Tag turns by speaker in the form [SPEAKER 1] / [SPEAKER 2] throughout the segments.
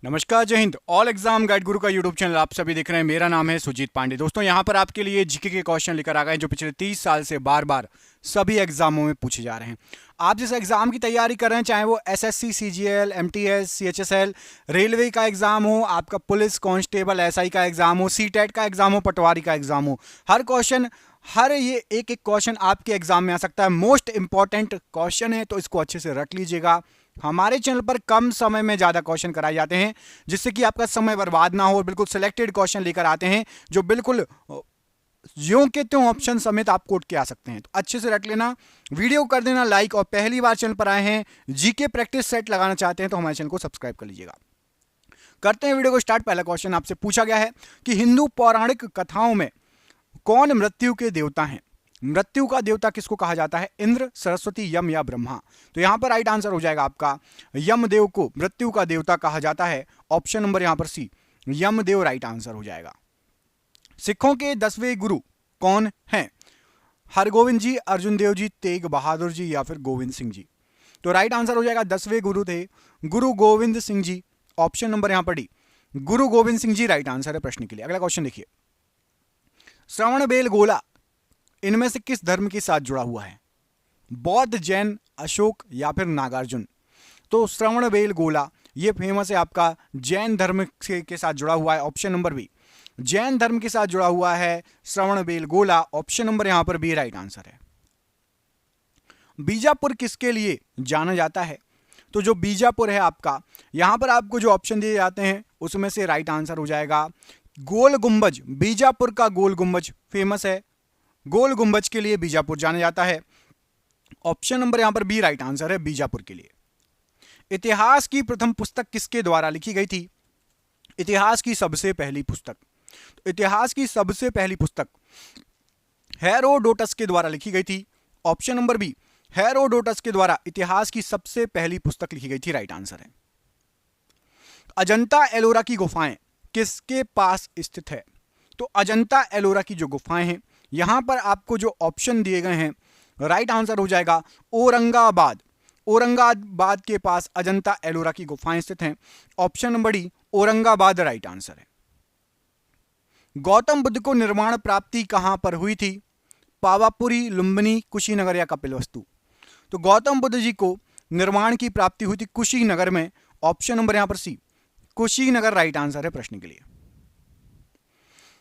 [SPEAKER 1] नमस्कार, जय Hind. All exam guide गुरु का यूट्यूब चैनल आप सभी देख रहे हैं। मेरा नाम है सुजीत पांडे। दोस्तों, यहां पर आपके लिए जीके के क्वेश्चन लेकर आ गए जो पिछले 30 साल से बार बार सभी एग्जामों में पूछे जा रहे हैं। आप जिस एग्जाम की तैयारी कर रहे हैं, चाहे वो SSC, CGL, MTS, CHSL, railway का एग्जाम हो, आपका पुलिस कांस्टेबल एसआई का एग्जाम हो, सीटेट का एग्जाम हो, पटवारी का एग्जाम हो, हर ये एक एक क्वेश्चन आपके एग्जाम में आ सकता है। मोस्ट इंपॉर्टेंट क्वेश्चन है, तो इसको अच्छे से रट लीजिएगा। हमारे चैनल पर कम समय में ज्यादा क्वेश्चन कराए जाते हैं, जिससे कि आपका समय बर्बाद ना हो। बिल्कुल सिलेक्टेड क्वेश्चन लेकर आते हैं जो बिल्कुल ज्यों के त्यों ऑप्शन समेत आप कोट के आ सकते हैं। तो अच्छे से रट लेना, वीडियो कर देना लाइक, और पहली बार चैनल पर आए हैं, जीके प्रैक्टिस सेट लगाना चाहते हैं, तो हमारे चैनल को सब्सक्राइब कर लीजिएगा। करते हैं वीडियो को स्टार्ट। पहला क्वेश्चन आपसे पूछा गया है कि हिंदू पौराणिक कथाओं में कौन मृत्यु के देवता हैं? मृत्यु का देवता किसको कहा जाता है? इंद्र, सरस्वती, यम या ब्रह्मा? तो यहां पर राइट आंसर हो जाएगा आपका यमदेव को मृत्यु का देवता कहा जाता है। ऑप्शन नंबर यहां पर सी, यमदेव राइट आंसर हो जाएगा। सिखों के 10वें गुरु कौन हैं? हरगोविंद जी, अर्जुन देव जी, तेग बहादुर जी या फिर गोविंद सिंह जी? तो राइट आंसर हो जाएगा 10वें गुरु थे गुरु गोविंद सिंह जी। ऑप्शन नंबर यहां पर डी, गुरु गोविंद सिंह जी राइट आंसर है प्रश्न के लिए। अगला क्वेश्चन देखिए, श्रवण बेल गोला इनमें से किस धर्म के साथ जुड़ा हुआ है? बौद्ध, जैन, अशोक या फिर नागार्जुन? तो श्रवण बेल गोला ये फेमस है आपका जैन धर्म के साथ जुड़ा हुआ है। ऑप्शन नंबर बी, जैन धर्म के साथ जुड़ा हुआ है श्रवण बेल गोला। ऑप्शन नंबर यहां पर बी राइट आंसर है। बीजापुर किसके लिए जाना जाता है? तो जो बीजापुर है आपका, यहां पर आपको जो ऑप्शन दिए जाते हैं उसमें से राइट आंसर हो जाएगा गोल गुंबज। बीजापुर का गोल गुंबज फेमस है, गोल गुंबज के लिए बीजापुर जाना जाता है। ऑप्शन नंबर यहां पर बी राइट आंसर है बीजापुर के लिए। इतिहास की प्रथम पुस्तक किसके द्वारा लिखी गई थी? इतिहास की सबसे पहली पुस्तक, तो इतिहास की सबसे पहली पुस्तक हेरोडोटस के द्वारा लिखी गई थी। ऑप्शन नंबर बी, हेरोडोटस के द्वारा इतिहास की सबसे पहली पुस्तक लिखी गई थी, राइट आंसर है। अजंता एलोरा की गुफाएं किसके पास स्थित है? तो अजंता एलोरा की जो गुफाएं हैं, यहां पर आपको जो ऑप्शन दिए गए हैं राइट आंसर हो जाएगा औरंगाबाद। औरंगाबाद के पास अजंता एलोरा की गुफाएं स्थित हैं। Option number D, Aurangabad right answer है। गौतम बुद्ध को निर्वाण प्राप्ति कहां पर हुई थी? पावापुरी, लुम्बिनी, कुशीनगर या कपिलवस्तु? तो गौतम बुद्ध जी को निर्वाण की प्राप्ति हुई थी कुशीनगर में। ऑप्शन नंबर यहां पर सी, कुशीनगर राइट आंसर है प्रश्न के लिए।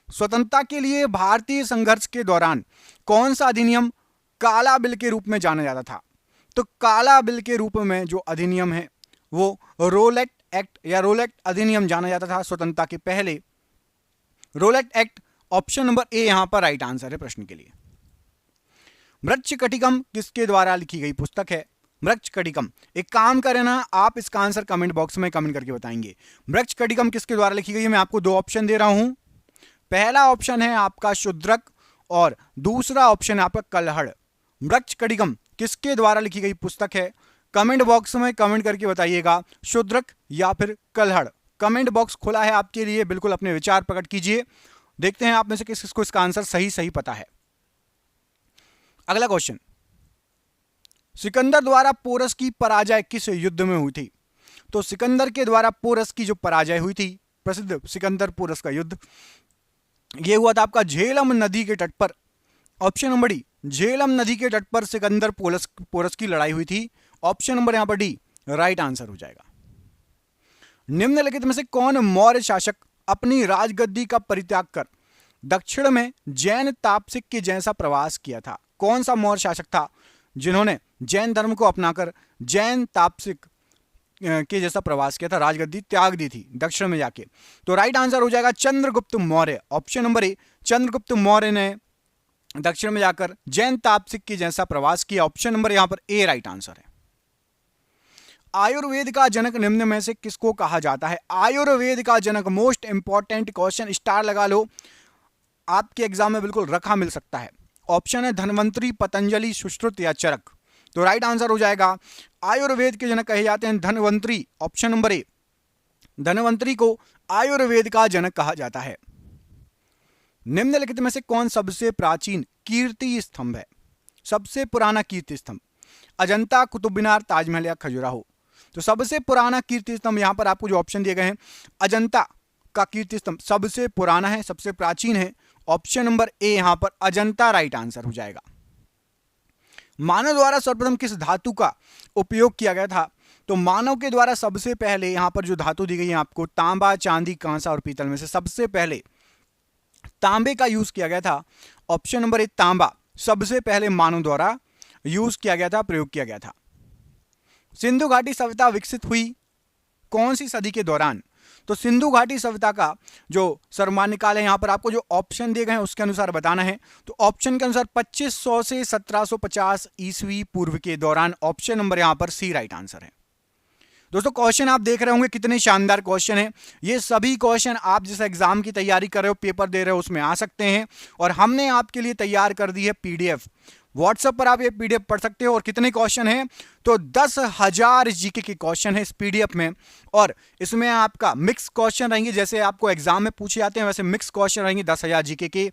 [SPEAKER 1] स्वतंत्रता के लिए भारतीय संघर्ष के दौरान कौन सा अधिनियम काला बिल के रूप में जाना जाता था? तो काला बिल के रूप में जो अधिनियम है वो रोलेट एक्ट या रोलेट अधिनियम जाना जाता था स्वतंत्रता के पहले, Rowlatt act. Option number A यहां पर राइट आंसर है प्रश्न के लिए। मृच्छकटिकम किसके द्वारा लिखी गई पुस्तक है? मृच्छकटिकम, एक काम करें ना, आप इसका आंसर कमेंट बॉक्स में कमेंट करके बताएंगे। मृच्छकटिकम किसके द्वारा लिखी गई है? मैं आपको दो ऑप्शन दे रहा हूं। पहला ऑप्शन है आपका शूद्रक और दूसरा ऑप्शन है आपका कल्हड़। मृच्छकटिकम किसके द्वारा लिखी गई पुस्तक है? कमेंट बॉक्स में कमेंट करके बताइएगा, शूद्रक या फिर कल्हड़। कमेंट बॉक्स खुला है आपके लिए, बिल्कुल अपने विचार प्रकट कीजिए। देखते हैं आप में से किसको इसका आंसर सही सही पता है। अगला क्वेश्चन, सिकंदर द्वारा पोरस की पराजय किस युद्ध में हुई थी? तो सिकंदर के द्वारा पोरस की जो पराजय हुई थी, प्रसिद्ध सिकंदर पोरस का युद्ध, यह हुआ था आपका झेलम नदी के तट पर। ऑप्शन नंबर डी, झेलम नदी के तट पर सिकंदर पोरस की लड़ाई हुई थी। ऑप्शन नंबर यहां पर डी राइट आंसर हो जाएगा। निम्नलिखित में से कौन मौर्य शासक अपनी राजगद्दी का परित्याग कर दक्षिण में जैन तापसिक के जैसा प्रवास किया था? कौन सा मौर्य शासक था जिन्होंने जैन धर्म को अपनाकर जैन तापसिक के जैसा प्रवास किया था, राजगद्दी त्याग दी थी दक्षिण में जाके? तो राइट आंसर हो जाएगा चंद्रगुप्त मौर्य। ऑप्शन नंबर ए, चंद्रगुप्त मौर्य ने दक्षिण में जाकर जैन तापसिक के जैसा प्रवास किया। ऑप्शन नंबर यहां पर ए राइट आंसर है। आयुर्वेद का जनक निम्न में से किसको कहा जाता है? आयुर्वेद का जनक, मोस्ट इंपॉर्टेंट क्वेश्चन, स्टार लगा लो, आपके एग्जाम में बिल्कुल रखा मिल सकता है। ऑप्शन है धन्वंतरी, पतंजलि, सुश्रुत या चरक? तो राइट आंसर हो जाएगा आयुर्वेद के जनक कहे जाते हैं धन्वंतरी। ऑप्शन नंबर ए, धन्वंतरी को आयुर्वेद का जनक कहा जाता है। निम्नलिखित में से कौन सबसे प्राचीन कीर्ति स्तंभ है? सबसे पुराना कीर्ति स्तंभ, अजंता, कुतुब मीनार, ताजमहल या खजुराहो? तो सबसे पुराना कीर्ति स्तंभ यहां पर आपको जो ऑप्शन दिए गए हैं, अजंता का कीर्ति स्तंभ सबसे पुराना है, सबसे प्राचीन है। ऑप्शन नंबर ए यहां पर अजंता राइट आंसर हो जाएगा। मानव द्वारा सर्वप्रथम किस धातु का उपयोग किया गया था? तो मानव के द्वारा सबसे पहले यहां पर जो धातु दी गई है आपको, तांबा, चांदी, कांसा और पीतल में से सबसे पहले तांबे का यूज किया गया था। ऑप्शन नंबर ए तांबा सबसे पहले मानव द्वारा यूज किया गया था, प्रयोग किया गया था। सिंधु घाटी सभ्यता विकसित हुई कौन सी सदी के दौरान? तो सिंधु घाटी सभ्यता का जो सर्वमान्य काल है, यहां पर आपको जो ऑप्शन दिए गए हैं उसके अनुसार बताना है। तो ऑप्शन के अनुसार 2500 से 1750 ईस्वी पूर्व के दौरान। ऑप्शन नंबर यहां पर सी राइट आंसर है। दोस्तों क्वेश्चन आप देख रहे होंगे कितने शानदार क्वेश्चन है। ये सभी क्वेश्चन आप जिस एग्जाम की तैयारी कर रहे हो, पेपर दे रहे हो, उसमें आ सकते हैं। और हमने आपके लिए तैयार कर दी है पीडीएफ। व्हाट्सएप पर आप ये पीडीएफ पढ़ सकते हो। और कितने क्वेश्चन हैं? तो 10,000 जीके के क्वेश्चन है इस पीडीएफ में। और इसमें आपका मिक्स क्वेश्चन रहेंगे, जैसे आपको एग्जाम में पूछे जाते हैं वैसे मिक्स क्वेश्चन रहेंगे 10,000 जीके के।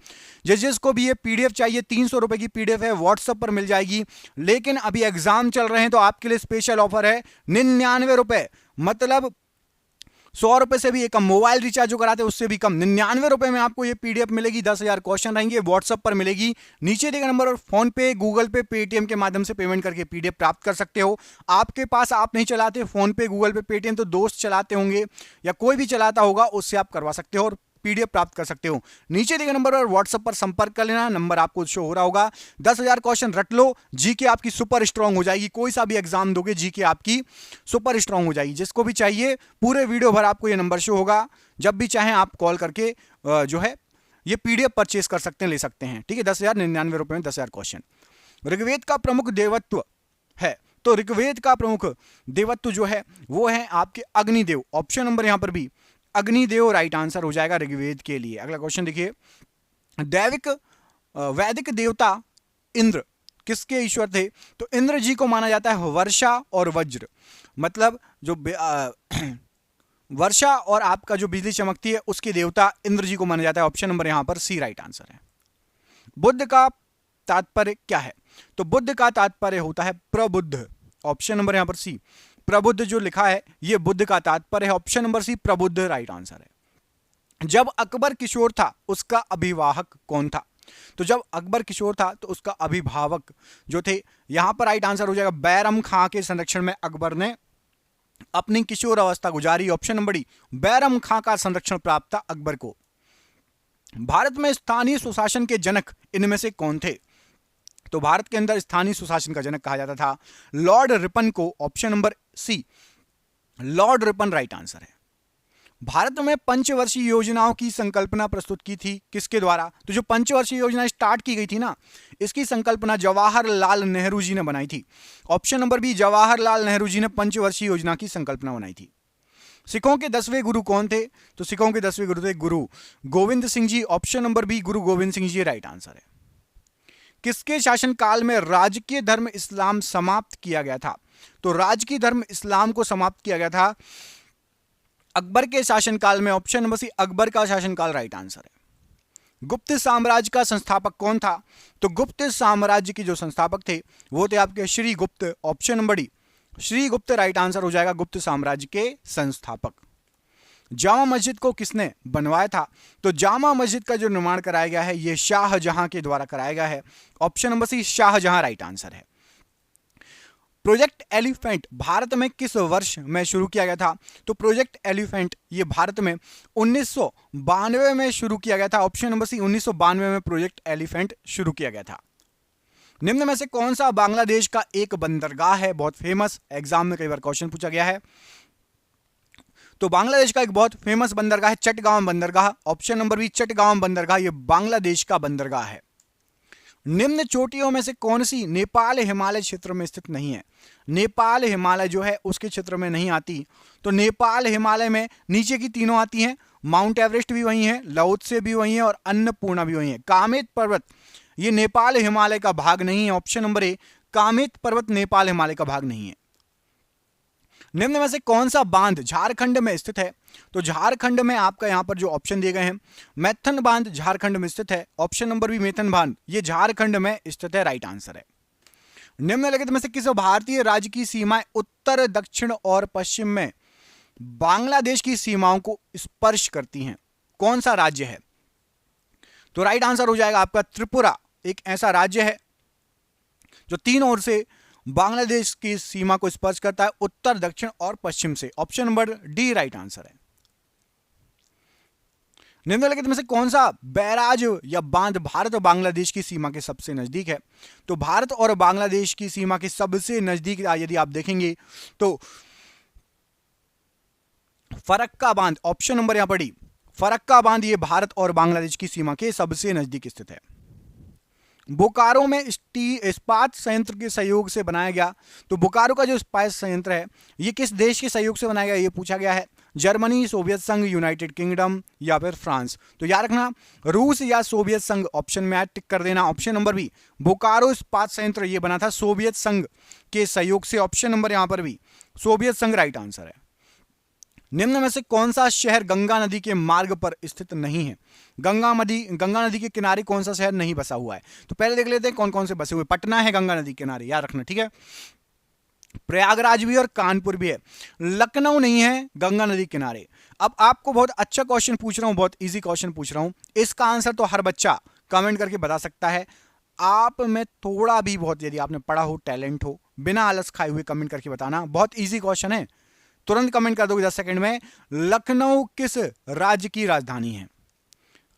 [SPEAKER 1] जिसको भी ये पीडीएफ चाहिए, 300 रुपए की पीडीएफ है, व्हाट्सएप पर मिल जाएगी। लेकिन अभी एग्जाम चल रहे हैं तो आपके लिए स्पेशल ऑफर है 99 रुपए, मतलब 100 रुपए से भी एक कम। मोबाइल रिचार्ज जो कराते हैं उससे भी कम, 99 रुपए में आपको ये पीडीएफ मिलेगी। 10,000 क्वेश्चन रहेंगे, व्हाट्सएप पर मिलेगी। नीचे दिए गए नंबर पर फोन पे, गूगल पे, पेटीएम के माध्यम से पेमेंट करके पीडीएफ प्राप्त कर सकते हो। आपके पास आप नहीं चलाते फोन पे, गूगल पे, पेटीएम, तो दोस्त चलाते होंगे या कोई भी चलाता होगा, उससे आप करवा सकते हो और पीडीएफ प्राप्त कर सकते हो। नीचे दिए गए नंबर पर व्हाट्सएप पर संपर्क कर लेना, नंबर आपको शो हो रहा होगा। 10,000 क्वेश्चन रट लो, जीके आपकी सुपर स्ट्रांग हो जाएगी। कोई सा भी एग्जाम दोगे जीके आपकी सुपर स्ट्रांग हो जाएगी। जिसको भी चाहिए पूरे वीडियो भर आपको ये नंबर शो होगा। जब भी चाहें आप कॉल करके जो है ये पीडीएफ परचेस कर सकते हैं, ले सकते हैं। ठीक है, 10,099 रुपए में 10,000 क्वेश्चन। ऋग्वेद का प्रमुख देवत्व है, तो ऋग्वेद का प्रमुख देवत्व जो है वो है आपके अग्निदेव। ऑप्शन नंबर यहां पर भी अग्निदेव राइट आंसर हो जाएगा ऋग्वेद के लिए। अगला क्वेश्चन देखिए, वैदिक देवता इंद्र किसके ईश्वर थे? तो इंद्र जी को माना जाता है वर्षा और वज्र, मतलब जो वर्षा और आपका जो बिजली चमकती है उसके देवता इंद्र जी को माना जाता है। ऑप्शन नंबर यहां पर सी राइट आंसर है। बुद्ध का तात्पर्य क्या है? तो बुद्ध का तात्पर्य होता है प्रबुद्ध। ऑप्शन नंबर यहां पर सी, प्रबुद्ध जो लिखा है ये बुद्ध का तात्पर्य है। ऑप्शन नंबर सी प्रबुद्ध राइट आंसर है। जब अकबर किशोर था उसका अभिभावक कौन था? तो जब अकबर किशोर था तो उसका अभिभावक जो थे, यहां पर राइट आंसर हो जाएगा बैरम खां के संरक्षण में अकबर ने अपनी किशोर अवस्था गुजारी। ऑप्शन नंबर डी, बैरम खां का संरक्षण प्राप्त था अकबर को। भारत में स्थानीय सुशासन के जनक इनमें से कौन थे? तो भारत के अंदर स्थानीय सुशासन का जनक कहा जाता था लॉर्ड रिपन को। Option number C, Lord Ripon right answer है। भारत में पंचवर्षीय योजनाओं की संकल्पना प्रस्तुत की थी किसके द्वारा? तो जो पंचवर्षीय योजना स्टार्ट की गई थी ना, इसकी संकल्पना जवाहरलाल नेहरू जी ने बनाई थी। Option number B, Jawaharlal Nehru ji ने पंचवर्षीय योजना की संकल्पना बनाई थी। सिखों के 10वें गुरु कौन थे? तो सिखों के 10वें गुरु थे गुरु Govind Singh ji. Option number B, गुरु गोविंद सिंह जी राइट आंसर है। किसके शासनकाल में राजकीय धर्म इस्लाम समाप्त किया गया था? तो राजकीय धर्म इस्लाम को समाप्त किया गया था अकबर के शासनकाल में। ऑप्शन नंबर सी, अकबर का शासनकाल राइट आंसर है। गुप्त साम्राज्य का संस्थापक कौन था? तो गुप्त साम्राज्य के जो संस्थापक थे वो थे आपके Srigupta. Option number D, Srigupta right answer हो जाएगा, गुप्त साम्राज्य के संस्थापक। जामा मस्जिद को किसने बनवाया था? तो जामा मस्जिद का जो निर्माण कराया गया है ये शाहजहां के द्वारा कराया गया है। Option number C, Shahjahan right answer है। प्रोजेक्ट एलिफेंट भारत में किस वर्ष में शुरू किया गया था? तो प्रोजेक्ट एलिफेंट ये भारत में 1992 में शुरू किया गया था। ऑप्शन नंबर सी, 1992 में प्रोजेक्ट एलिफेंट शुरू किया गया था। निम्न में से कौन सा बांग्लादेश का एक बंदरगाह है? बहुत फेमस, एग्जाम में कई बार क्वेश्चन पूछा गया है। तो बांग्लादेश का एक बहुत फेमस बंदरगाह है चटगांव बंदरगाह। ऑप्शन नंबर बी, चटगांव बंदरगाह ये बांग्लादेश का बंदरगाह है। निम्न चोटियों में से कौन सी नेपाल हिमालय क्षेत्र में स्थित नहीं है? नेपाल हिमालय जो है उसके क्षेत्र में नहीं आती। तो नेपाल हिमालय में नीचे की तीनों आती हैं, माउंट एवरेस्ट भी वही है, लाओत्से भी वही है और अन्नपूर्णा भी वही है। कामेत पर्वत ये नेपाल हिमालय का भाग नहीं है। ऑप्शन नंबर ए, कामेत पर्वत नेपाल हिमालय का भाग नहीं है। निम्न में से कौन सा बांध झारखंड में स्थित है? तो झारखंड में आपका यहां पर जो ऑप्शन दिए गए हैं, मैथन बांध झारखंड में स्थित है। ऑप्शन नंबर बी, मैथन बांध ये झारखंड में स्थित है, राइट आंसर है। निम्नलिखित में से किस भारतीय राज्य की सीमाएं उत्तर, दक्षिण और पश्चिम में बांग्लादेश की सीमाओं को स्पर्श करती हैं? कौन सा राज्य है? तो राइट आंसर हो जाएगा आपका त्रिपुरा। एक ऐसा राज्य है जो तीन ओर से बांग्लादेश की सीमा को स्पर्श करता है, उत्तर, दक्षिण और पश्चिम से। Option number D right answer है। निम्नलिखित में से कौन सा बैराज या बांध भारत और बांग्लादेश की सीमा के सबसे नजदीक है? तो भारत और बांग्लादेश की सीमा के सबसे नजदीक यदि आप देखेंगे तो फरक्का बांध, ऑप्शन नंबर यहां पर डी, फरक्का बांध ये भारत और बांग्लादेश की सीमा के सबसे नजदीक स्थित है। बोकारो में इस्पात संयंत्र के सहयोग से बनाया गया। तो बोकारो का जो इस्पात संयंत्र है ये किस देश के सहयोग से बनाया गया, ये पूछा गया है। जर्मनी, सोवियत संघ, यूनाइटेड किंगडम या फिर फ्रांस। तो याद रखना रूस या सोवियत संघ, ऑप्शन में टिक कर देना। ऑप्शन नंबर बी, बोकारो इस्पात संयंत्र ये बना था सोवियत संघ के सहयोग से। ऑप्शन नंबर यहां पर भी सोवियत संघ राइट आंसर है। निम्न में से कौन सा शहर गंगा नदी के मार्ग पर स्थित नहीं है? गंगा नदी के किनारे कौन सा शहर नहीं बसा हुआ है? तो पहले देख लेते हैं कौन कौन से बसे हुए। पटना है गंगा नदी के किनारे, याद रखना, ठीक है। प्रयागराज भी और कानपुर भी है। लखनऊ नहीं है गंगा नदी किनारे। अब आपको बहुत अच्छा क्वेश्चन पूछ रहा हूं, बहुत इजी क्वेश्चन पूछ रहा हूं। इसका आंसर तो हर बच्चा कमेंट करके बता सकता है। आप में थोड़ा भी बहुत यदि आपने पढ़ा हो, टैलेंट हो, बिना आलस खाए हुए कमेंट करके बताना। बहुत इजी क्वेश्चन है, तुरंत कमेंट कर दोगे 10 सेकंड में। लखनऊ किस राज्य की राजधानी है?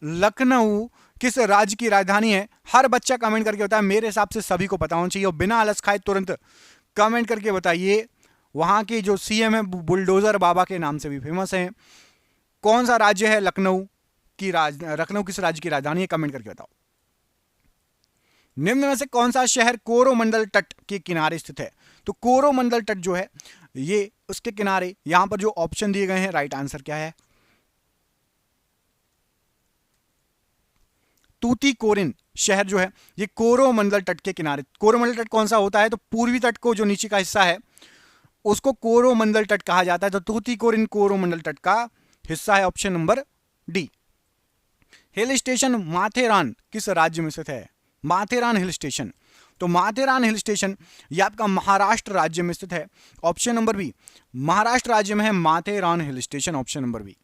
[SPEAKER 1] लखनऊ किस राज्य की राजधानी है? हर बच्चा कमेंट करके बताए। मेरे हिसाब से सभी को पता होना चाहिए और बिना आलस खाए तुरंत कमेंट करके बताइए। वहां के जो सीएम है बुलडोजर बाबा के नाम से भी फेमस है। कौन सा राज्य है लखनऊ किस राज्य की राजधानी है? कमेंट करके बताओ। निम्न में से कौन सा शहर कोरोमंडल तट के किनारे स्थित है? तो कोरोमंडल तट जो है ये उसके किनारे, यहां पर जो ऑप्शन दिए गए हैं राइट आंसर क्या है? तूतीकोरिन शहर जो है ये कोरोमंडल तट के किनारे। कोरोमंडल तट कौन सा होता है? तो पूर्वी तट को जो नीचे का हिस्सा है उसको कोरोमंडल तट कहा जाता है। तो तूतीकोरिन कोरोमंडल तट का हिस्सा है। Option number D. Hill station Matheran किस राज्य में स्थित है? माथेरान हिल स्टेशन, तो माथेरान हिल स्टेशन ये आपका महाराष्ट्र राज्य में स्थित है। ऑप्शन नंबर बी, महाराष्ट्र राज्य में है Matheran hill station. Option number B.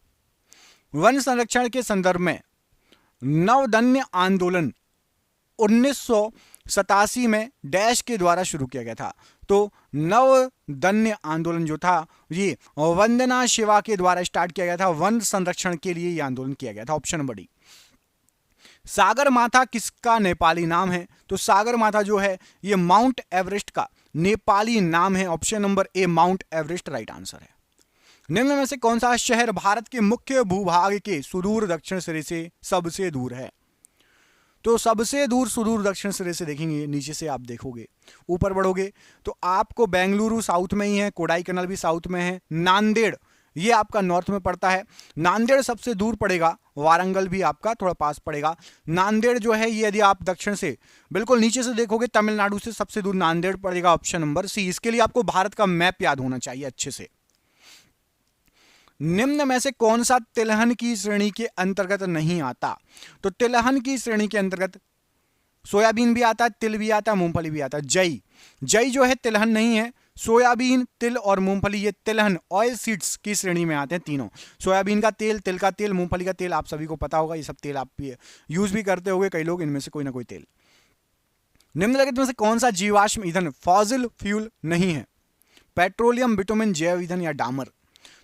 [SPEAKER 1] वन संरक्षण के संदर्भ में नवदन्य आंदोलन 1987 में डैश के द्वारा शुरू किया गया था। तो नवदन्य आंदोलन जो था ये वंदना शिवा के द्वारा स्टार्ट किया गया था। वन संरक्षण के लिए यह आंदोलन किया गया था। Option number D. सागर माथा किसका नेपाली नाम है? तो सागर माथा जो है ये माउंट एवरेस्ट का नेपाली नाम है। ऑप्शन नंबर ए माउंट एवरेस्ट राइट आंसर है। निम्न में से कौन सा शहर भारत के मुख्य भूभाग के सुदूर दक्षिण सिरे से सबसे दूर है? तो सबसे दूर सुदूर दक्षिण सिरे से देखेंगे, नीचे से आप देखोगे, ऊपर बढ़ोगे तो आपको बेंगलुरु साउथ में ही है, कोडाईकनाल भी साउथ में है, नांदेड़ ये आपका नॉर्थ में पड़ता है। नांदेड़ सबसे दूर पड़ेगा, वारंगल भी आपका थोड़ा पास पड़ेगा। नांदेड़ जो है ये यदि आप दक्षिण से बिल्कुल नीचे से देखोगे तमिलनाडु से सबसे दूर नांदेड़ पड़ेगा। Option number C. इसके लिए आपको भारत का मैप याद होना चाहिए अच्छे से। निम्न में से कौन सा तिलहन की श्रेणी के अंतर्गत नहीं आता? तो तिलहन की श्रेणी के अंतर्गत सोयाबीन भी आता है, तिल भी आता है, मूंगफली भी आता है। जई जो है तिलहन नहीं है। सोयाबीन, तिल और मूंगफली ये तिलहन ऑयल सीड्स की श्रेणी में आते हैं तीनों। सोयाबीन का तेल, तिल का तेल, मूंगफली का तेल आप सभी को पता होगा। ये सब तेल आप यूज भी करते होंगे कई लोग, इनमें से कोई ना कोई तेल। निम्नलिखित में से कौन सा जीवाश्म ईंधन फॉसिल फ्यूल नहीं है? पेट्रोलियम, बिटुमिन, जैव ईंधन या डामर।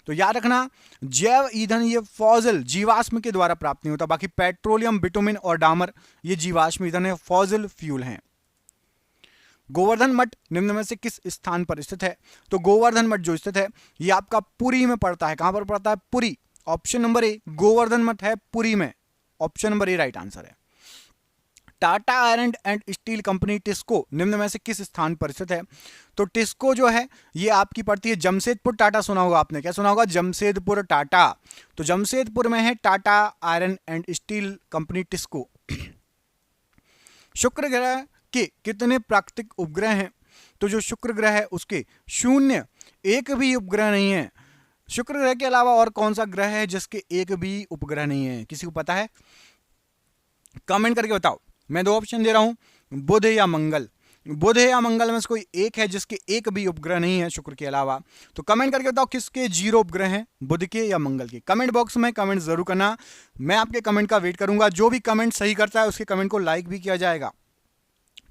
[SPEAKER 1] तो याद रखना जैव ईंधन ये फॉसिल जीवाश्म के द्वारा प्राप्त नहीं होता। बाकी पेट्रोलियम, बिटुमिन और डामर ये जीवाश्म ईंधन है, फॉसिल फ्यूल हैं। गोवर्धन मठ निम्न में से किस स्थान पर स्थित है? तो गोवर्धन मठ जो स्थित है ये आपका पुरी में पड़ता है। कहां पर पड़ता है? Puri. Option number A Govardhan Math है पुरी में। Option number A right answer है। Tata iron and steel company TISCO निम्न में से किस स्थान पर स्थित है? तो टिस्को जो है ये आपकी पड़ती है जमशेदपुर। टाटा सुना होगा आपने, क्या सुना होगा? जमशेदपुर टाटा। तो जमशेदपुर में है Tata iron and steel company TISCO. शुक्र ग्रह के कितने प्राकृतिक उपग्रह हैं? तो जो शुक्र ग्रह है उसके 0, एक भी उपग्रह नहीं है। शुक्र ग्रह के अलावा और कौन सा ग्रह है जिसके एक भी उपग्रह नहीं है? किसी को पता है? कमेंट करके बताओ। मैं 2 ऑप्शन दे रहा हूं, बुध या मंगल। बुध है या मंगल में से कोई एक है जिसके एक भी उपग्रह नहीं है शुक्र के अलावा? तो कमेंट करके बताओ किसके 0 उपग्रह हैं, बुध के या मंगल के। कमेंट बॉक्स में कमेंट जरूर करना, मैं आपके कमेंट का वेट करूंगा। जो भी कमेंट सही करता है उसके कमेंट को लाइक भी किया जाएगा,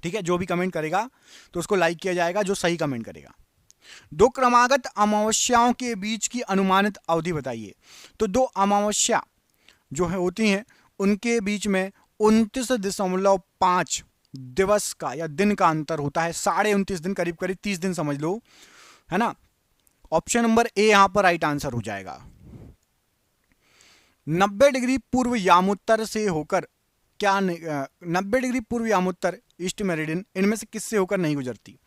[SPEAKER 1] ठीक है। जो भी कमेंट करेगा तो उसको लाइक किया जाएगा, जो सही कमेंट करेगा। दो क्रमागत अमावस्याओं के बीच की अनुमानित अवधि बताइए। तो दो अमावस्या जो है होती हैं उनके बीच में 29.5 दिवस का या दिन का अंतर होता है। 29.5 दिन, करीब करीब 30 दिन समझ लो, है ना। ऑप्शन नंबर ए यहां पर राइट आंसर हो जाएगा। 90 डिग्री पूर्व यामोत्तर से होकर क्या 90 डिग्री पूर्व यामोत्तर ईस्ट मेरिडियन इनमें से किससे होकर नहीं गुजरती?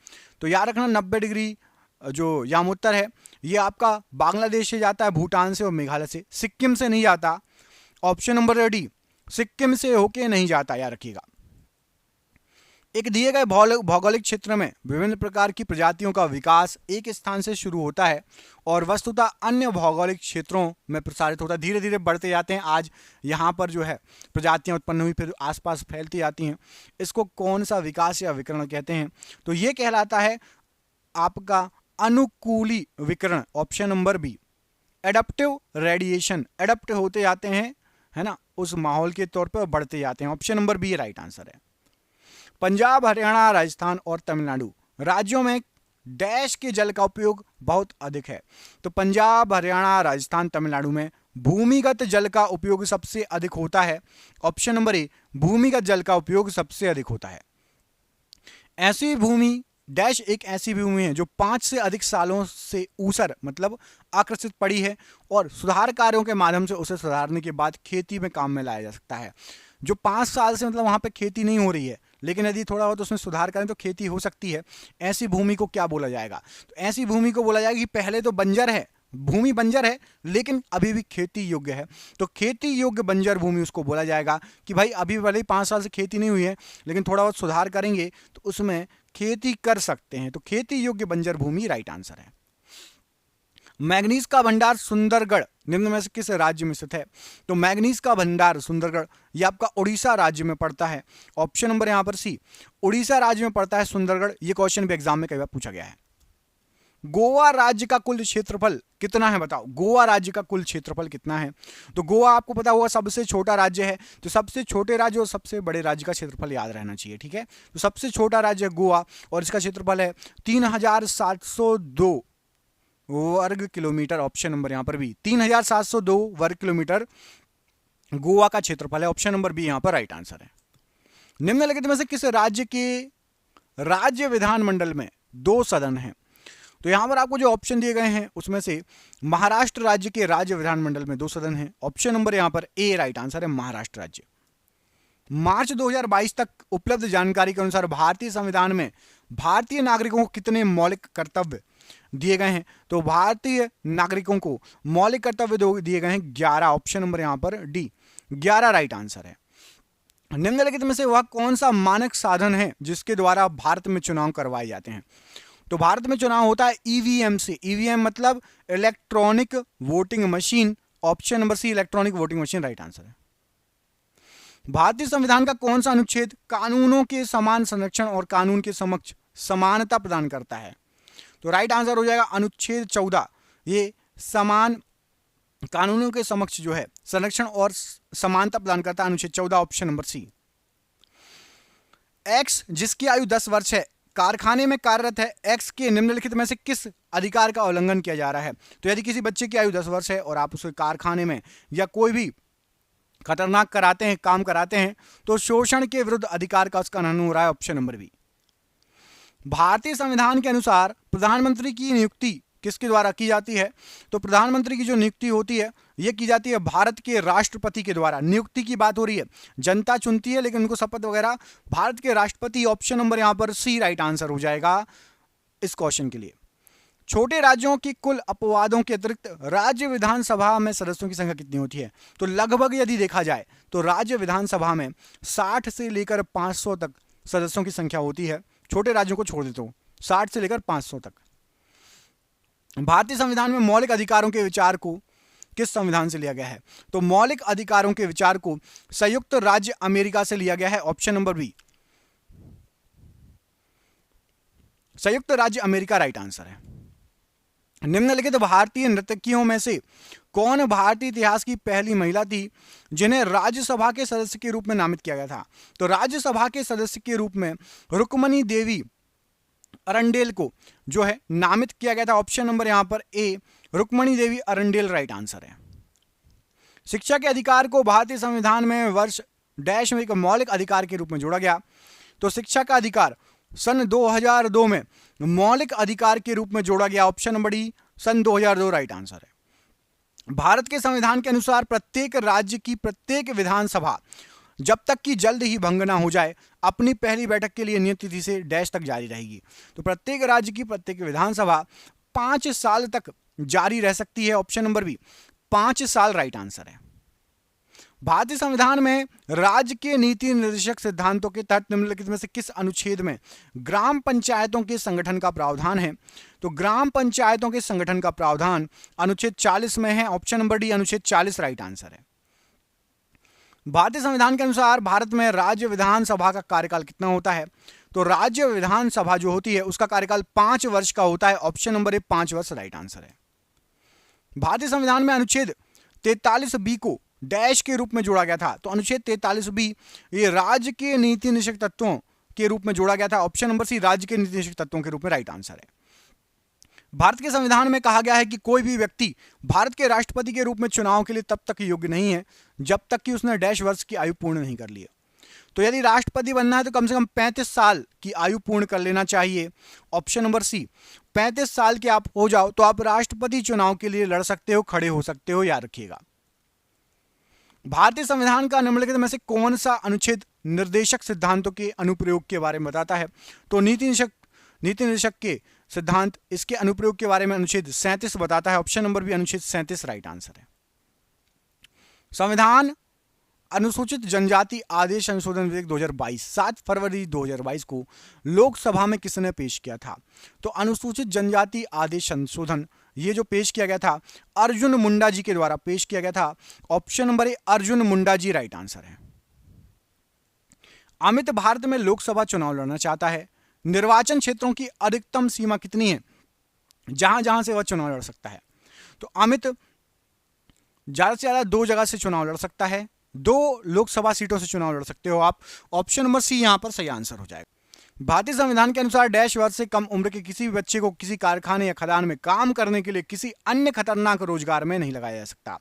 [SPEAKER 1] तो याद रखना 90 डिग्री जो यामोत्तर है ये आपका बांग्लादेश से जाता है, भूटान से और मेघालय से, सिक्किम से नहीं जाता। ऑप्शन नंबर डी, सिक्किम से होके नहीं जाता, याद रखिएगा। एक दिए गए भौगोलिक क्षेत्र में विभिन्न प्रकार की प्रजातियों का विकास एक स्थान से शुरू होता है और वस्तुतः अन्य भौगोलिक क्षेत्रों में प्रसारित होता है, धीरे धीरे बढ़ते जाते हैं। आज यहाँ पर जो है प्रजातियां उत्पन्न हुई, फिर आसपास फैलती जाती हैं। इसको कौन सा विकास या विकर्ण कहते हैं? तो ये कहलाता है आपका अनुकूली विकर्ण। Option number B, adaptive radiation. Adapt होते जाते हैं, है ना, उस माहौल के तौर पर बढ़ते जाते हैं। Option number B right answer है। पंजाब, हरियाणा, राजस्थान और तमिलनाडु राज्यों में डैश के जल का उपयोग बहुत अधिक है। तो पंजाब, हरियाणा, राजस्थान, तमिलनाडु में भूमिगत जल का उपयोग सबसे अधिक होता है। ऑप्शन नंबर ए, भूमिगत जल का उपयोग सबसे अधिक होता है। ऐसी भूमि डैश एक ऐसी भूमि है जो 5 से अधिक सालों से ऊसर मतलब आकृषित पड़ी है और सुधार कार्यों के माध्यम से उसे सुधारने के बाद खेती में काम में लाया जा सकता है। जो 5 साल से मतलब वहां पे खेती नहीं हो रही है, लेकिन यदि थोड़ा बहुत उसमें सुधार करें तो खेती हो सकती है। ऐसी भूमि को क्या बोला जाएगा? तो ऐसी भूमि को बोला जाएगा कि पहले तो बंजर है, भूमि बंजर है लेकिन अभी भी खेती योग्य है। तो खेती योग्य बंजर भूमि उसको बोला जाएगा कि भाई अभी भले ही 5 साल से खेती नहीं हुई है लेकिन थोड़ा बहुत सुधार करेंगे तो उसमें खेती कर सकते हैं। तो खेती योग्य बंजर भूमि राइट आंसर है। मैग्नीज का भंडार सुंदरगढ़ निम्न में से किस राज्य में स्थित है? तो मैग्नीज का भंडार सुंदरगढ़ ये आपका उड़ीसा राज्य में पड़ता है। ऑप्शन नंबर यहां पर सी, उड़ीसा राज्य में पड़ता है सुंदरगढ़। ये क्वेश्चन भी एग्जाम में कई बार पूछा गया है। गोवा राज्य का कुल क्षेत्रफल कितना है बताओ? गोवा राज्य का कुल क्षेत्रफल कितना है? तो गोवा आपको पता होगा सबसे छोटा राज्य है। तो सबसे छोटे राज्य और सबसे बड़े राज्य का क्षेत्रफल याद रहना चाहिए, ठीक है। तो सबसे छोटा राज्य है गोवा और इसका क्षेत्रफल है 3702 वर्ग किलोमीटर। ऑप्शन नंबर यहां पर भी 3702 वर्ग किलोमीटर गोवा का क्षेत्रफल है। ऑप्शन नंबर बी यहां पर राइट आंसर है। निम्नलिखित में से किस राज्य के राज्य विधानमंडल में 2 सदन हैं? तो यहां पर आपको जो ऑप्शन दिए गए हैं उसमें से महाराष्ट्र राज्य के राज्य विधानमंडल में 2 सदन हैं। ऑप्शन नंबर यहां पर ए राइट आंसर है, महाराष्ट्र राज्य। मार्च 2022 तक उपलब्ध जानकारी के अनुसार भारतीय संविधान में भारतीय नागरिकों को कितने मौलिक कर्तव्य दिए गए हैं? तो भारतीय नागरिकों को मौलिक कर्तव्य दिए गए हैं 11। ऑप्शन नंबर यहां पर डी 11 राइट आंसर है। निम्नलिखित में से वह कौन सा मानक साधन है जिसके द्वारा भारत में चुनाव करवाए जाते हैं? तो भारत में चुनाव होता है ईवीएम से। ईवीएम मतलब electronic voting machine. Option number C electronic voting machine right answer है। भारतीय संविधान का कौन सा अनुच्छेद कानूनों के समान संरक्षण और कानून के समक्ष समानता प्रदान करता है? तो राइट आंसर हो जाएगा अनुच्छेद 14। ये समान कानूनों के समक्ष जो है संरक्षण और समानता प्रदान करता है, अनुच्छेद 14। ऑप्शन नंबर सी। एक्स जिसकी आयु 10 वर्ष है कारखाने में कार्यरत है, एक्स के निम्नलिखित में से किस अधिकार का उल्लंघन किया जा रहा है? तो यदि किसी बच्चे की आयु 10 वर्ष है और आप उसे कारखाने में या कोई भी खतरनाक कराते हैं, काम कराते हैं, तो शोषण के विरुद्ध अधिकार का उसका उल्लंघन हो रहा है। Option number B. भारतीय संविधान के अनुसार प्रधानमंत्री की नियुक्ति किसके द्वारा की जाती है? तो प्रधानमंत्री की जो नियुक्ति होती है यह की जाती है भारत के राष्ट्रपति के द्वारा। नियुक्ति की बात हो रही है, जनता चुनती है लेकिन उनको शपथ वगैरह भारत के राष्ट्रपति। ऑप्शन नंबर यहां पर सी राइट आंसर हो जाएगा इस क्वेश्चन के लिए। छोटे राज्यों की कुल अपवादों के अतिरिक्त राज्य विधानसभा में सदस्यों की संख्या कितनी होती है? तो लगभग यदि देखा जाए तो राज्य विधानसभा में 60 से लेकर 500 तक सदस्यों की संख्या होती है। छोटे राज्यों को छोड़ देता हूं, 60 से लेकर 500 तक। भारतीय संविधान में मौलिक अधिकारों के विचार को किस संविधान से लिया गया है? तो मौलिक अधिकारों के विचार को संयुक्त राज्य अमेरिका से लिया गया है। Option number B. संयुक्त राज्य अमेरिका राइट आंसर है। निम्नलिखित भारतीय नर्तकियों में से कौन भारतीय इतिहास की पहली महिला थी जिन्हें राज्यसभा के सदस्य के रूप में नामित किया गया था? तो राज्यसभा के सदस्य के रूप में रुक्मणी देवी अरंडेल को जो है नामित किया गया था। ऑप्शन नंबर यहां पर ए, रुक्मणी देवी अरंडेल राइट आंसर है। शिक्षा के अधिकार को भारतीय संविधान में वर्ष डैश में एक मौलिक अधिकार के रूप में जोड़ा गया। तो शिक्षा का अधिकार सन 2002 में मौलिक अधिकार के रूप में जोड़ा गया। ऑप्शन नंबर डी, सन 2002 राइट आंसर है। भारत के संविधान के अनुसार प्रत्येक राज्य की प्रत्येक विधानसभा जब तक कि जल्द ही भंग ना हो जाए अपनी पहली बैठक के लिए नियत तिथि से डैश तक जारी रहेगी। तो प्रत्येक राज्य की प्रत्येक विधानसभा 5 साल तक जारी रह सकती है। ऑप्शन नंबर बी, 5 साल राइट आंसर है। भारतीय संविधान में राज्य के नीति निर्देशक सिद्धांतों के तहत निम्नलिखित में से किस अनुच्छेद में ग्राम पंचायतों के संगठन का प्रावधान है? तो ग्राम पंचायतों के संगठन का प्रावधान अनुच्छेद 40 में है। ऑप्शन नंबर डी, अनुच्छेद 40 राइट आंसर है। भारतीय संविधान के अनुसार भारत में राज्य विधानसभा का कार्यकाल कितना होता है? तो राज्य विधानसभा जो होती है उसका कार्यकाल 5 वर्ष का होता है। ऑप्शन नंबर ए, 5 वर्ष राइट आंसर है। भारतीय संविधान में अनुच्छेद 43 बी को डैश के रूप में जोड़ा गया था। तो अनुच्छेद 43 बी ये राज्य के नीति निषेध तत्वों के रूप में जोड़ा गया था। ऑप्शन नंबर सी, राज्य के नीति निषेध तत्वों के रूप में राइट आंसर है। भारत के संविधान में कहा गया है कि कोई भी व्यक्ति भारत के राष्ट्रपति के रूप में चुनाव के लिए तब तक योग्य नहीं है जब तक कि उसने डैश वर्ष की आयु पूर्ण नहीं कर ली। तो यदि राष्ट्रपति बनना है तो कम से कम 35 साल की आयु पूर्ण कर लेना चाहिए। ऑप्शन नंबर सी, 35 साल के आप हो जाओ तो आप राष्ट्रपति चुनाव के लिए लड़ सकते हो, खड़े हो सकते हो, याद रखिएगा। भारतीय संविधान का निम्नलिखित में से कौन सा अनुच्छेद निर्देशक सिद्धांतों के अनुप्रयोग के बारे में बताता है? तो नीति निदेशक के सिद्धांत, इसके अनुप्रयोग के बारे में अनुच्छेद 37 बताता है। ऑप्शन नंबर बी, अनुच्छेद 37 राइट आंसर है। संविधान अनुसूचित जनजाति आदेश संशोधन विधेयक 2022 7 फरवरी 2022 को लोकसभा में किसने पेश किया था? तो अनुसूचित जनजाति आदेश संशोधन ये जो पेश किया गया था अर्जुन मुंडा जी के द्वारा पेश किया गया था। Option number A, Arjun Munda ji right answer है। अमित भारत में लोकसभा चुनाव लड़ना चाहता है। निर्वाचन क्षेत्रों की अधिकतम सीमा कितनी है जहां जहां से वह चुनाव लड़ सकता है? तो अमित ज्यादा से ज्यादा 2 जगह से चुनाव लड़ सकता है, 2 लोकसभा सीटों से चुनाव लड़ सकते हो आप। ऑप्शन नंबर सी यहां पर सही आंसर हो जाएगा। भारतीय संविधान के अनुसार डैश वर्ष से कम उम्र के किसी भी बच्चे को किसी कारखाने या खदान में काम करने के लिए किसी अन्य खतरनाक रोजगार में नहीं लगाया जा सकता।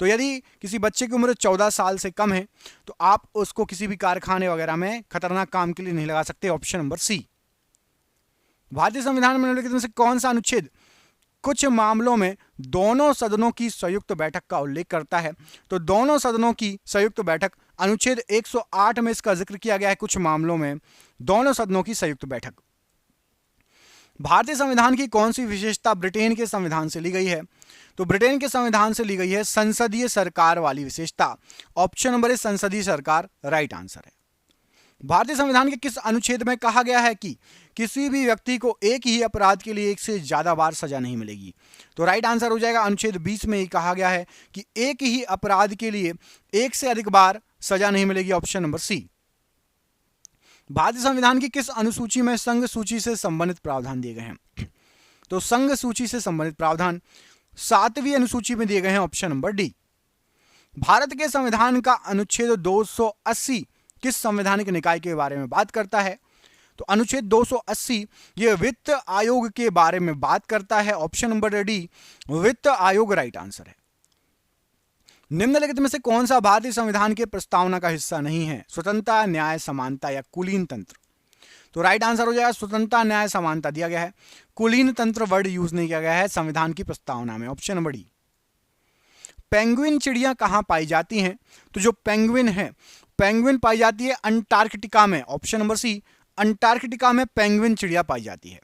[SPEAKER 1] तो यदि किसी बच्चे की उम्र 14 साल से कम है तो आप उसको किसी भी कारखाने वगैरह में खतरनाक काम के लिए नहीं लगा सकते। Option number C. भारतीय संविधान में निम्नलिखित में से कौन सा अनुच्छेद कुछ मामलों में दोनों सदनों की संयुक्त बैठक का उल्लेख करता है? तो दोनों सदनों की संयुक्त बैठक अनुच्छेद 108 में इसका जिक्र किया गया है। कुछ मामलों में दोनों सदनों की संयुक्त बैठक। भारतीय संविधान की कौन सी विशेषता ब्रिटेन के संविधान से ली गई है? तो ब्रिटेन के संविधान से ली गई है संसदीय सरकार वाली विशेषता। ऑप्शन नंबर ए, संसदीय सरकार राइट आंसर है। भारतीय संविधान के किस अनुच्छेद में कहा गया है कि किसी भी व्यक्ति को एक ही अपराध के लिए एक से ज्यादा बार सजा नहीं मिलेगी? तो राइट आंसर हो जाएगा अनुच्छेद 20 में ही कहा गया है कि एक ही अपराध के लिए एक से अधिक बार सजा नहीं मिलेगी। Option number C. भारतीय संविधान की किस अनुसूची में संघ सूची से संबंधित प्रावधान दिए गए हैं? तो संघ सूची से संबंधित प्रावधान 7वीं अनुसूची में दिए गए हैं। Option number D. भारत के संविधान का अनुच्छेद 280 किस संवैधानिक निकाय के बारे में बात करता है? तो अनुच्छेद 280 ये वित्त आयोग के बारे में बात करता है। ऑप्शन नंबर डी, वित्त आयोग राइट आंसर है। निम्नलिखित में से कौन सा भारतीय संविधान के प्रस्तावना का हिस्सा नहीं है? स्वतंत्रता, न्याय, समानता या कुलीन तंत्र? तो राइट आंसर हो जाएगा स्वतंत्रता, न्याय, समानता दिया गया है। कुलीन तंत्र वर्ड यूज नहीं किया गया है संविधान की प्रस्तावना में। Option number D. पेंगुइन चिड़िया कहां पाई जाती हैं? तो जो पेंगुइन है, पेंगुइन पाई जाती है अंटार्कटिका में। ऑप्शन नंबर सी, अंटार्कटिका में पेंगुइन चिड़िया पाई जाती है।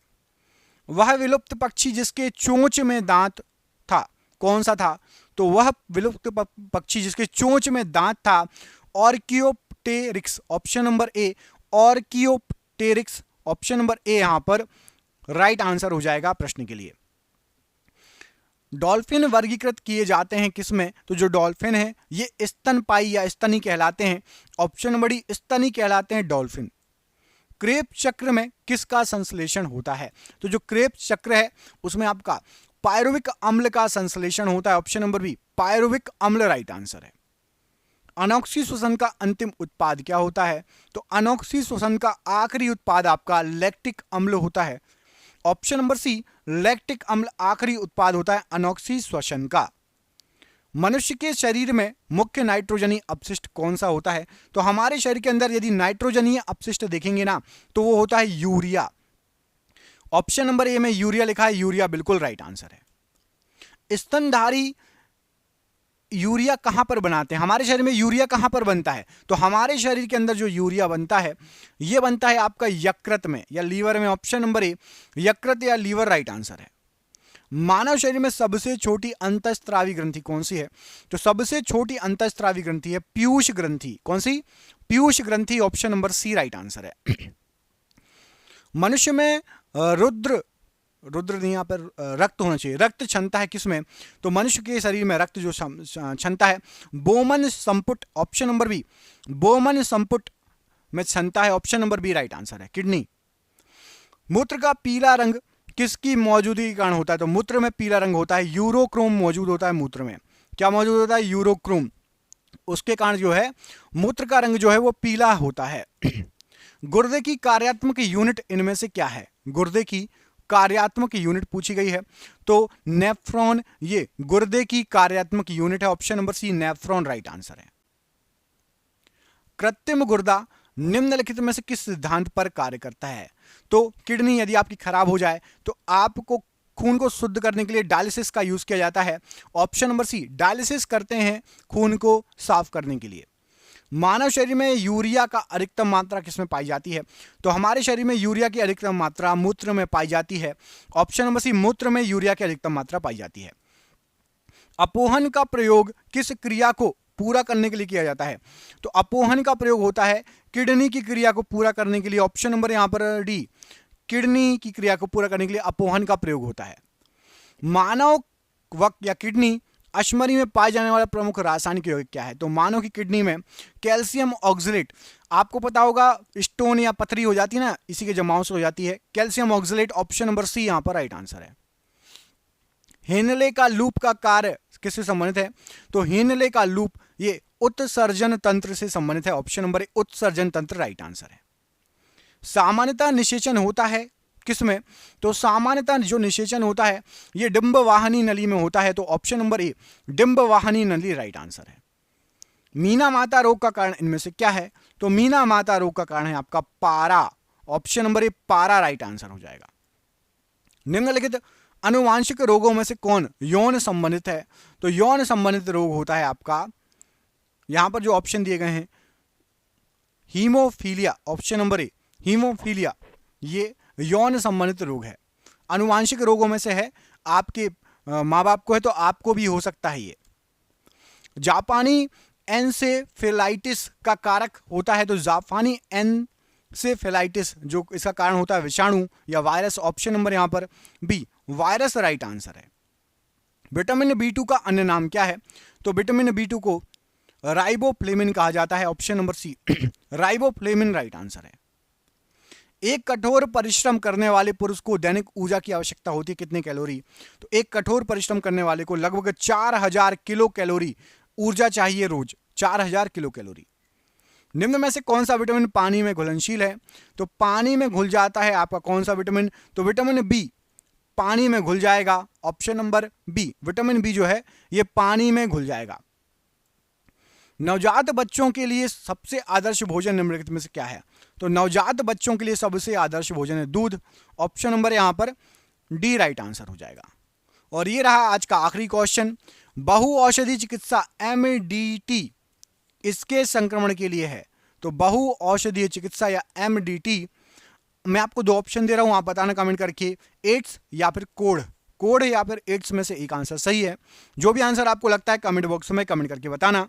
[SPEAKER 1] वह विलुप्त पक्षी जिसके चोंच में दांत था कौन सा था? तो वह विलुप्त पक्षी जिसके चोंच में दांत था archaeopteryx. Option number A, archaeopteryx. Option number A यहां पर राइट आंसर हो जाएगा प्रश्न के लिए। डॉल्फिन वर्गीकृत किए जाते हैं किसमें? तो जो डॉल्फिन है ये स्तनपायी या स्तनी कहलाते हैं। ऑप्शन नंबर डी, स्तनी कहलाते हैं डॉल्फिन। क्रेब्स चक्र में किसका संश्लेषण होता है? तो जो क्रेब्स चक्र है उसमें आपका पायरुविक अम्ल का संश्लेषण होता है। ऑप्शन नंबर बी, पायरुविक अम्ल राइट आंसर है। अनोक्सी श्वसन का अंतिम उत्पाद क्या होता है? तो अनोक्सी श्वसन का आखिरी उत्पाद आपका लैक्टिक अम्ल होता है। ऑप्शन नंबर सी, लैक्टिक अम्ल आखिरी उत्पाद होता है अनोक्सी श्वसन का। मनुष्य के शरीर में मुख्य नाइट्रोजनीय अपशिष्ट कौन सा होता है? तो हमारे शरीर के अंदर यदि नाइट्रोजनीय अपशिष्ट देखेंगे ना तो वो होता है यूरिया। ऑप्शन नंबर ए में यूरिया लिखा है, यूरिया बिल्कुल राइट आंसर है। स्तनधारी यूरिया कहां पर बनाते हैं? हमारे शरीर में यूरिया कहां पर बनता है? तो हमारे शरीर के अंदर जो यूरिया बनता है यह बनता है आपका यकृत में या लीवर में। ऑप्शन नंबर ए, यकृत या लीवर राइट आंसर है। मानव शरीर में सबसे छोटी अंतःस्रावी ग्रंथि कौन सी है? तो सबसे छोटी अंतःस्रावी ग्रंथि है पीयूष ग्रंथि। कौन सी? पीयूष ग्रंथि। Option number C right answer है। मनुष्य में रुद्र नहीं, यहाँ पर रक्त होना चाहिए। रक्त क्षमता है किसमें? तो मनुष्य के शरीर में रक्त जो क्षमता है बोमन संपुट। ऑप्शन नंबर बी, बोमन संपुट में क्षमता है। Option number B right answer है, किडनी। मूत्र का पीला रंग किसकी मौजूदगी के कारण होता है? तो मूत्र में पीला रंग होता है, यूरोक्रोम मौजूद होता है मूत्र में। क्या मौजूद होता है? यूरोक्रोम। उसके कारण जो है मूत्र का रंग जो है वो पीला होता है। गुर्दे की कार्यात्मक यूनिट इनमें से क्या है? गुर्दे की कार्यात्मक यूनिट पूछी गई है तो नेफ्रॉन ये गुर्दे की कार्यात्मक यूनिट है। Option number C, nephron right answer है। कृत्रिम गुर्दा निम्नलिखित में से किस सिद्धांत पर कार्य करता है? तो किडनी यदि आपकी खराब हो जाए तो आपको खून को शुद्ध करने के लिए डायलिसिस का यूज किया जाता है। ऑप्शन नंबर सी, डायलिसिस करते हैं खून को साफ करने के लिए। मानव शरीर में यूरिया का अधिकतम मात्रा किसमें पाई जाती है? तो हमारे शरीर में यूरिया की अधिकतम मात्रा मूत्र में पाई जाती है। ऑप्शन नंबर सी, मूत्र में यूरिया की अधिकतम मात्रा पाई जाती है। अपोहन का प्रयोग किस क्रिया को पूरा करने के लिए किया जाता है? तो अपोहन का प्रयोग होता है किडनी की क्रिया को पूरा करने के लिए। ऑप्शन नंबर यहां पर डी, किडनी की क्रिया को पूरा करने के लिए अपोहन का प्रयोग होता है। मानव वक्ष या किडनी अश्मरी में पाए जाने वाला प्रमुख रासायनिक यौगिक क्या है? तो मानव की किडनी में कैल्शियम ऑक्सलेट, आपको पता होगा स्टोन या पथरी हो जाती है ना, इसी के जमाव से हो जाती है, calcium oxalate. Option number C यहां पर राइट आंसर है। हेनले का लूप का कार्य किससे संबंधित है? तो हेनले का लूप ये उत्सर्जन तंत्र से संबंधित है। ऑप्शन नंबर ए, उत्सर्जन तंत्र राइट आंसर है। सामान्यतः निषेचन होता है किसमें? तो सामान्यतः जो निषेचन होता है ये डिंबवाहिनी नली में होता है। तो ऑप्शन नंबर ए, डिंबवाहिनी नली राइट आंसर है। मीना माता रोग का कारण इनमें से क्या है? तो मीना माता रोग का कारण है आपका पारा। ऑप्शन नंबर ए, पारा राइट आंसर हो जाएगा। निम्नलिखित आनुवांशिक रोगों में से कौन यौन संबंधित है? तो यौन संबंधित रोग होता है आपका, यहां पर जो ऑप्शन दिए गए हैं, हीमोफीलिया। ऑप्शन नंबर ए, हीमोफीलिया ये यौन संबंधित रोग है। आनुवांशिक रोगों में से है, आपके माँ बाप को है तो आपको भी हो सकता है ये। जापानी एन्सेफेलाइटिस का कारक होता है, तो जापानी एन्सेफेलाइटिस जो इसका कारण होता है विषाणु या वायरस। ऑप्शन नंबर यहां पर बी, वायरस राइट आंसर है। विटामिन B2 का अन्य नाम क्या है? तो विटामिन B2 को राइबोफ्लेविन कहा जाता है। Option number C, riboflavin right answer है। एक कठोर परिश्रम करने वाले पुरुष को दैनिक ऊर्जा की आवश्यकता होती है कितने कैलोरी? तो एक कठोर परिश्रम करने वाले को लगभग 4000 किलो कैलोरी ऊर्जा चाहिए रोज, 4000 किलो कैलोरी। निम्न में से कौन सा विटामिन पानी में घुलनशील है? तो पानी में घुल जाता है आपका कौन सा विटामिन? तो विटामिन बी पानी में घुल जाएगा। Option number B, vitamin B जो है ये पानी में घुल जाएगा। नवजात बच्चों के लिए सबसे आदर्श भोजन निम्नलिखित में से क्या है? तो नवजात बच्चों के लिए सबसे आदर्श भोजन है दूध। ऑप्शन नंबर यहां पर डी राइट आंसर हो जाएगा। और ये रहा आज का आखिरी क्वेश्चन। बहु औषधि चिकित्सा MDT इसके संक्रमण के लिए है। तो बहु औषधीय चिकित्सा या MDT, मैं आपको दो ऑप्शन दे रहा हूं, आप बताना कमेंट करके, एड्स या फिर कोड या फिर एड्स में से एक आंसर सही है। जो भी आंसर आपको लगता है कमेंट बॉक्स में कमेंट करके बताना।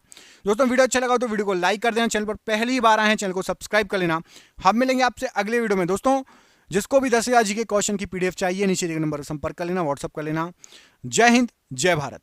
[SPEAKER 1] दोस्तों वीडियो अच्छा लगा तो वीडियो को लाइक कर देना, चैनल पर पहली बार आए हैं चैनल को सब्सक्राइब कर लेना। हम मिलेंगे आपसे अगले वीडियो में। दोस्तों जिसको भी 10,000 जी के क्वेश्चन की PDF चाहिए नीचे दिए नंबर पर संपर्क कर लेना, व्हाट्सअप कर लेना। जय हिंद, जय भारत।